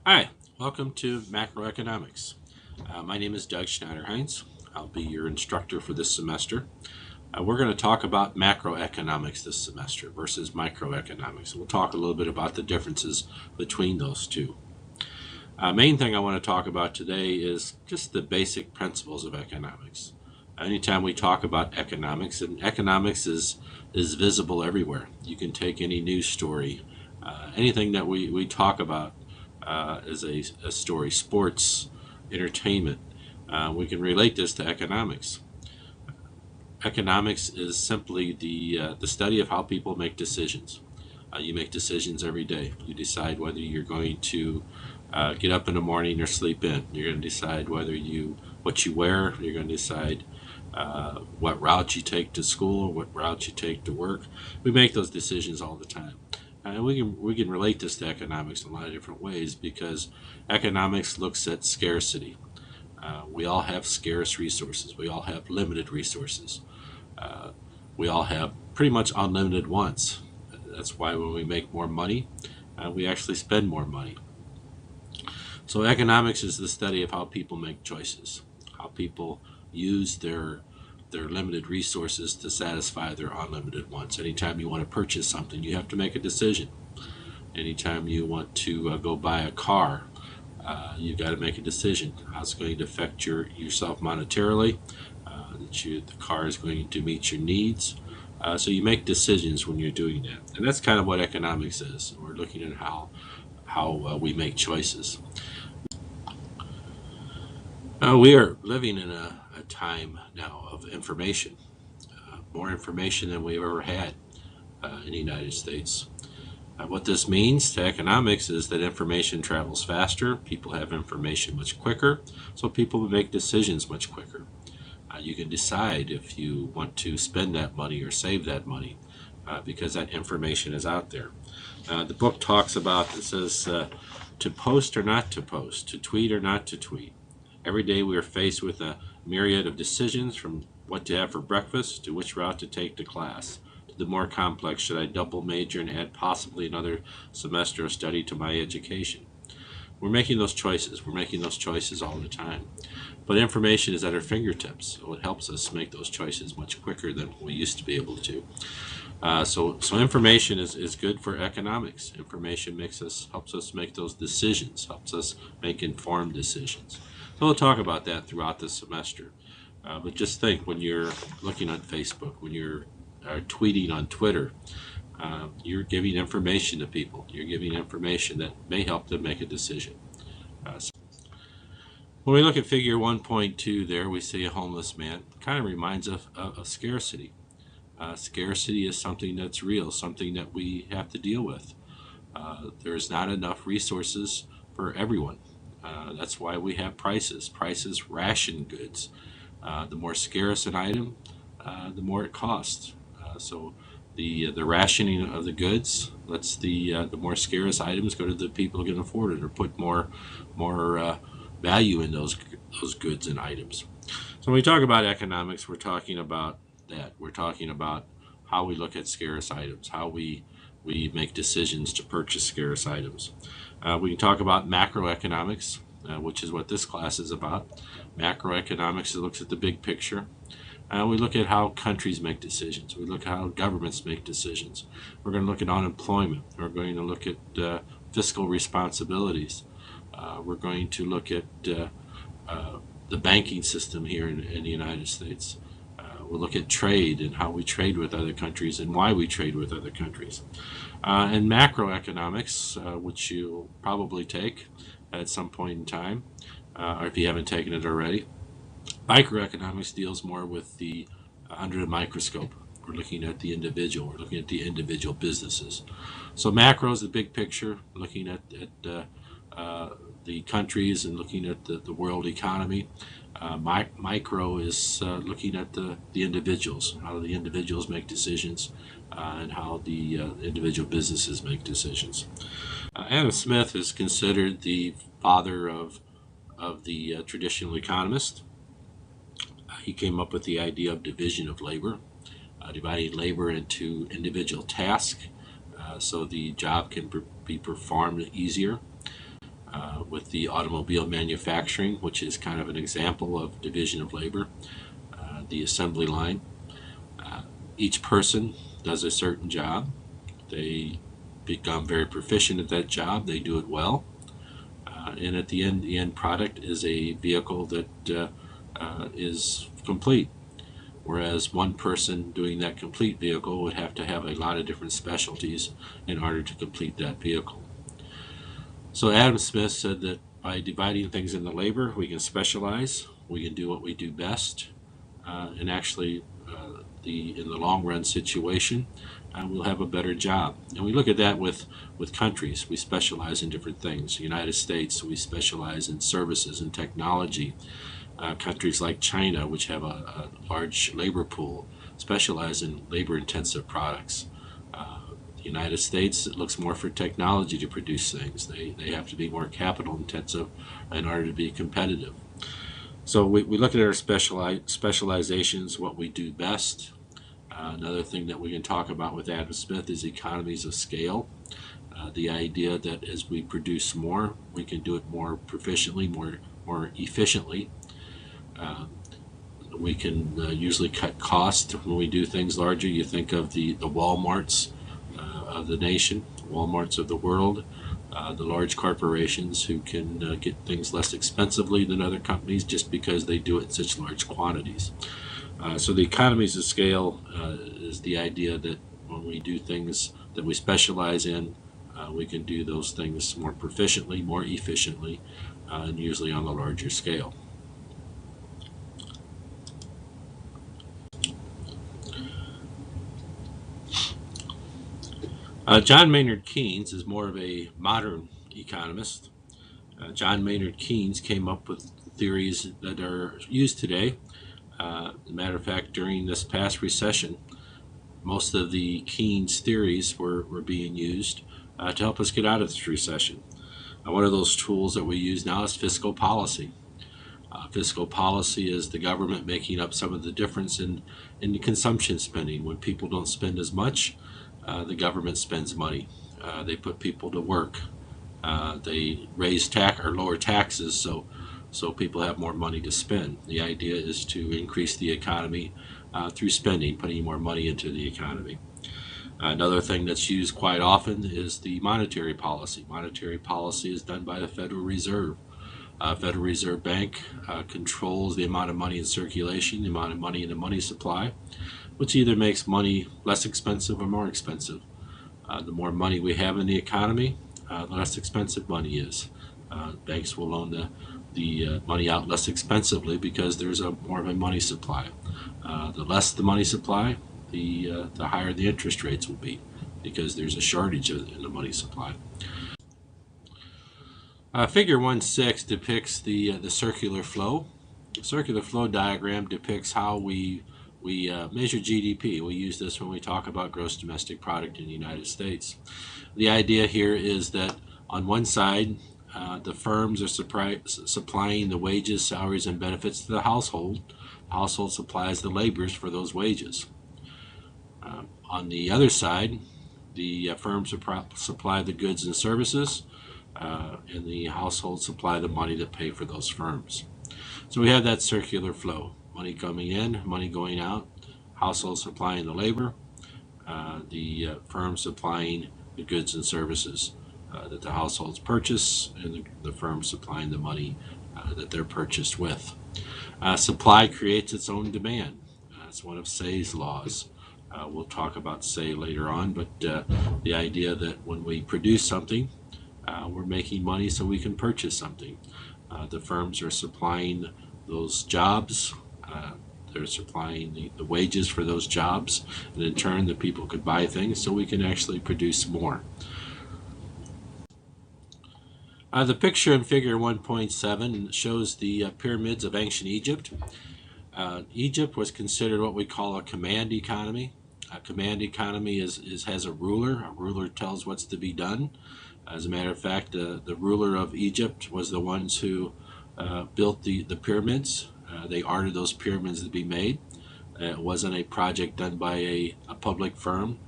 Hi, welcome to Macroeconomics. My name is Doug Schneider-Heinz. I'll be your instructor for this semester. We're going to talk about macroeconomics this semester versus microeconomics. We'll talk a little bit about the differences between those two. Main thing I want to talk about today is just the basic principles of economics. Anytime we talk about economics, and economics is visible everywhere. You can take any news story, anything that we talk about as a story, sports, entertainment. We can relate this to economics. Economics is simply the study of how people make decisions. You make decisions every day. You decide whether you're going to get up in the morning or sleep in. You're going to decide what you wear. You're going to decide what route you take to school, what route you take to work. We make those decisions all the time. And we can relate this to economics in a lot of different ways because economics looks at scarcity. We all have scarce resources. We all have limited resources. We all have pretty much unlimited wants. That's why when we make more money, we actually spend more money. So economics is the study of how people make choices, how people use their limited resources to satisfy their unlimited wants. Anytime you want to purchase something, you have to make a decision. Anytime you want to go buy a car, you've got to make a decision. How it's going to affect yourself monetarily, the car is going to meet your needs. So you make decisions when you're doing that. And that's kind of what economics is. We're looking at how we make choices. We are living in a time now of information, more information than we've ever had in the United States. What this means to economics is that information travels faster, people have information much quicker, so people make decisions much quicker. You can decide if you want to spend that money or save that money because that information is out there. The book talks about, it says, to post or not to post, to tweet or not to tweet. Every day we are faced with a myriad of decisions, from what to have for breakfast to which route to take to class, to the more complex, should I double major and add possibly another semester of study to my education. We're making those choices. We're making those choices all the time. But information is at our fingertips, so it helps us make those choices much quicker than we used to be able to. So information is good for economics. Information helps us make those decisions, helps us make informed decisions. So we'll talk about that throughout the semester. But just think, when you're looking on Facebook, when you're tweeting on Twitter, you're giving information to people. You're giving information that may help them make a decision. When we look at figure 1.2 there, we see a homeless man. It kind of reminds us of scarcity. Scarcity is something that's real, something that we have to deal with. There's not enough resources for everyone. That's why we have prices. Prices ration goods. The more scarce an item, the more it costs. So the rationing of the goods lets the more scarce items go to the people who can afford it, or put more value in those goods and items. So when we talk about economics, we're talking about that. We're talking about how we look at scarce items, how we make decisions to purchase scarce items. We can talk about macroeconomics, which is what this class is about. Macroeconomics looks at the big picture. We look at how countries make decisions. We look at how governments make decisions. We're going to look at unemployment. We're going to look at fiscal responsibilities. We're going to look at the banking system here in the United States. We'll look at trade and how we trade with other countries and why we trade with other countries. And macroeconomics, which you'll probably take at some point in time, or if you haven't taken it already. Microeconomics deals more with the under the microscope. We're looking at the individual. We're looking at the individual businesses. So macro is the big picture, looking at the countries and looking at the world economy. Micro is looking at the individuals, how the individuals make decisions, and how the individual businesses make decisions. Adam Smith is considered the father of the traditional economist. He came up with the idea of division of labor, dividing labor into individual tasks so the job can be performed easier. with the automobile manufacturing, which is kind of an example of division of labor, the assembly line. Each person does a certain job. They become very proficient at that job. They do it well. And at the end product is a vehicle that is complete. Whereas one person doing that complete vehicle would have to have a lot of different specialties in order to complete that vehicle. So Adam Smith said that by dividing things into labor, we can specialize, we can do what we do best, and actually in the long run situation, we'll have a better job. And we look at that with countries. We specialize in different things. The United States, we specialize in services and technology. Countries like China, which have a large labor pool, specialize in labor-intensive products. The United States, it looks more for technology to produce things. They have to be more capital-intensive in order to be competitive. So we look at our specializations, what we do best. Another thing that we can talk about with Adam Smith is economies of scale. The idea that as we produce more, we can do it more proficiently, more efficiently. We can usually cut costs when we do things larger. You think of the Walmarts of the nation, Walmarts of the world, the large corporations who can get things less expensively than other companies just because they do it in such large quantities. So the economies of scale is the idea that when we do things that we specialize in, we can do those things more proficiently, more efficiently, and usually on a larger scale. John Maynard Keynes is more of a modern economist. John Maynard Keynes came up with theories that are used today. As a matter of fact, during this past recession, most of the Keynes theories were being used to help us get out of this recession. One of those tools that we use now is fiscal policy. Fiscal policy is the government making up some of the difference in the consumption spending. When people don't spend as much, the government spends money. They put people to work. They raise or lower taxes so people have more money to spend. The idea is to increase the economy through spending, putting more money into the economy. Another thing that's used quite often is the monetary policy. Monetary policy is done by the Federal Reserve. Federal Reserve Bank controls the amount of money in circulation, the amount of money in the money supply, which either makes money less expensive or more expensive. The more money we have in the economy, the less expensive money is. Banks will loan the money out less expensively because there's more of a money supply. The less the money supply, the higher the interest rates will be because there's a shortage in the money supply. Figure 1.6 depicts the circular flow. The circular flow diagram depicts how we measure GDP. We use this when we talk about gross domestic product in the United States. The idea here is that on one side, the firms are supplying the wages, salaries, and benefits to the household. The household supplies the laborers for those wages. On the other side, the firms supply the goods and services, and the household supply the money that pay for those firms. So we have that circular flow. Money coming in, money going out, households supplying the labor, the firms supplying the goods and services that the households purchase, and the firms supplying the money that they're purchased with. Supply creates its own demand. It's one of Say's laws. We'll talk about Say later on, but the idea that when we produce something, we're making money so we can purchase something. The firms are supplying those jobs. They're supplying the wages for those jobs, and in turn the people could buy things so we can actually produce more. The picture in figure 1.7 shows the pyramids of ancient Egypt. Egypt was considered what we call a command economy. A command economy has a ruler. A ruler tells what's to be done. As a matter of fact, the ruler of Egypt was the ones who built the pyramids. They ordered those pyramids to be made. It wasn't a project done by a public firm.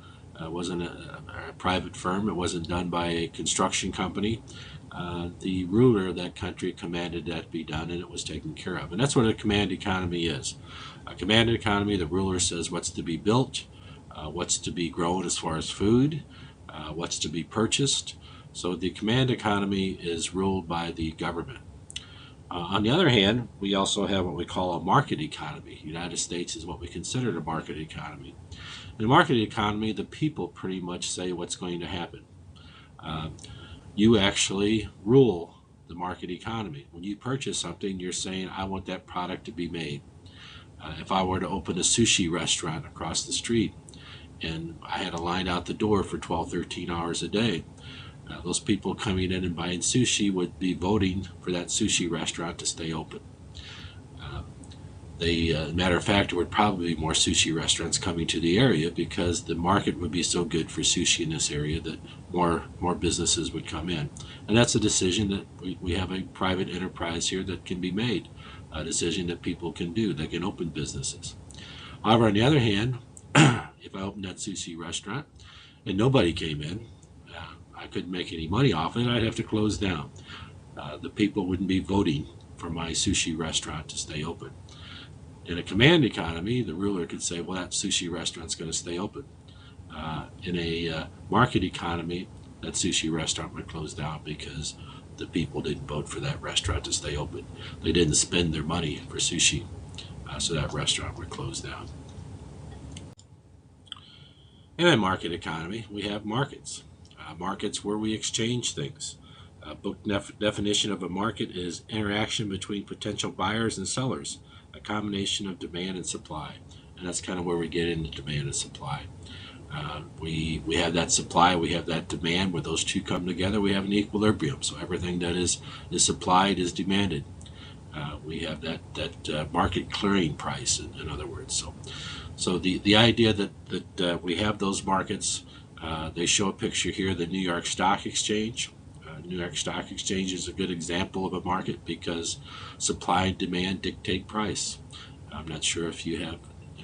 It wasn't a private firm. It wasn't done by a construction company. The ruler of that country commanded that to be done, and it was taken care of. And that's what a command economy is. A command economy, the ruler says what's to be built, what's to be grown as far as food, what's to be purchased. So the command economy is ruled by the government. On the other hand, we also have what we call a market economy. The United States is what we consider a market economy. In a market economy, the people pretty much say what's going to happen. You actually rule the market economy. When you purchase something, you're saying, I want that product to be made. If I were to open a sushi restaurant across the street and I had a line out the door for 12, 13 hours a day, those people coming in and buying sushi would be voting for that sushi restaurant to stay open. Matter of fact, there would probably be more sushi restaurants coming to the area because the market would be so good for sushi in this area that more businesses would come in. And that's a decision that we have a private enterprise here that can be made, a decision that people can do. They can open businesses. However, on the other hand, if I opened that sushi restaurant and nobody came in, I couldn't make any money off it, I'd have to close down. The people wouldn't be voting for my sushi restaurant to stay open. In a command economy, the ruler could say, well, that sushi restaurant's going to stay open. In a market economy, that sushi restaurant would close down because the people didn't vote for that restaurant to stay open. They didn't spend their money for sushi, so that restaurant would close down. In a market economy, we have markets. Markets where we exchange things. A book definition of a market is interaction between potential buyers and sellers, a combination of demand and supply. And that's kind of where we get into demand and supply. We have that supply, we have that demand. Where those two come together, we have an equilibrium. So everything that is supplied is demanded. We have that market clearing price, in other words. So the idea that we have those markets, they show a picture here, the New York Stock Exchange. New York Stock Exchange is a good example of a market because supply and demand dictate price. I'm not sure if you have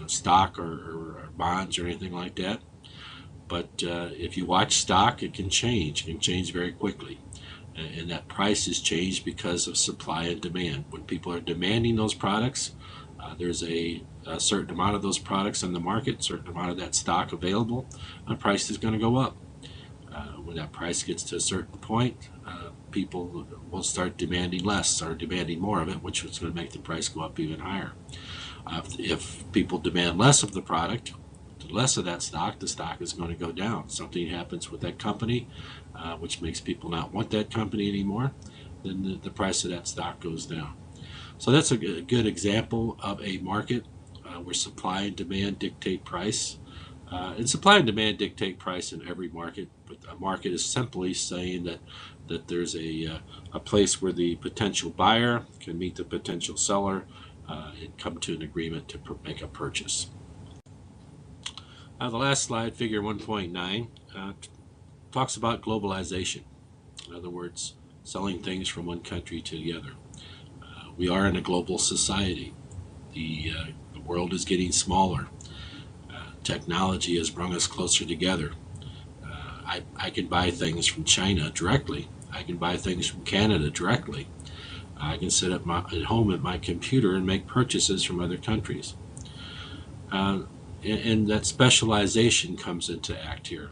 stock or bonds or anything like that, but if you watch stock, it can change. It can change very quickly. And that price is changed because of supply and demand. When people are demanding those products, there's a certain amount of those products in the market, certain amount of that stock available, the price is going to go up. When that price gets to a certain point, people will start demanding less or demanding more of it, which is going to make the price go up even higher. If people demand less of the product, less of that stock, the stock is going to go down. Something happens with that company, which makes people not want that company anymore, then the price of that stock goes down. So that's a good example of a market where supply and demand dictate price. And supply and demand dictate price in every market, but a market is simply saying that there's a place where the potential buyer can meet the potential seller and come to an agreement to make a purchase. The last slide, figure 1.9, talks about globalization. In other words, selling things from one country to the other. We are in a global society. The world is getting smaller. Technology has brought us closer together. I can buy things from China directly. I can buy things from Canada directly. I can sit at home at my computer and make purchases from other countries. And that specialization comes into act here.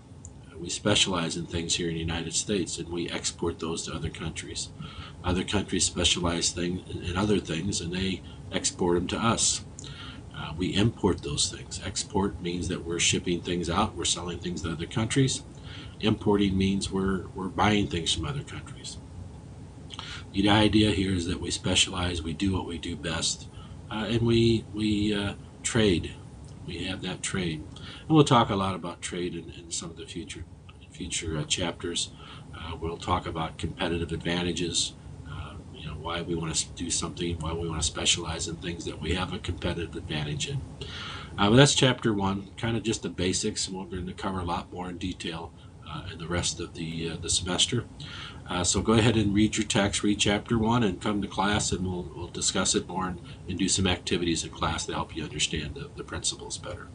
We specialize in things here in the United States, and we export those to other countries. Other countries specialize in other things, and they export them to us. We import those things. Export means that we're shipping things out, we're selling things to other countries. Importing means we're buying things from other countries. The idea here is that we specialize, we do what we do best, and we trade. We have that trade. And we'll talk a lot about trade in some of the future chapters. We'll talk about competitive advantages, why we want to do something, why we want to specialize in things that we have a competitive advantage in. But that's chapter 1, kind of just the basics, and we're going to cover a lot more in detail in the rest of the semester. So go ahead and read your text, read chapter 1, and come to class, and we'll discuss it more and do some activities in class to help you understand the principles better.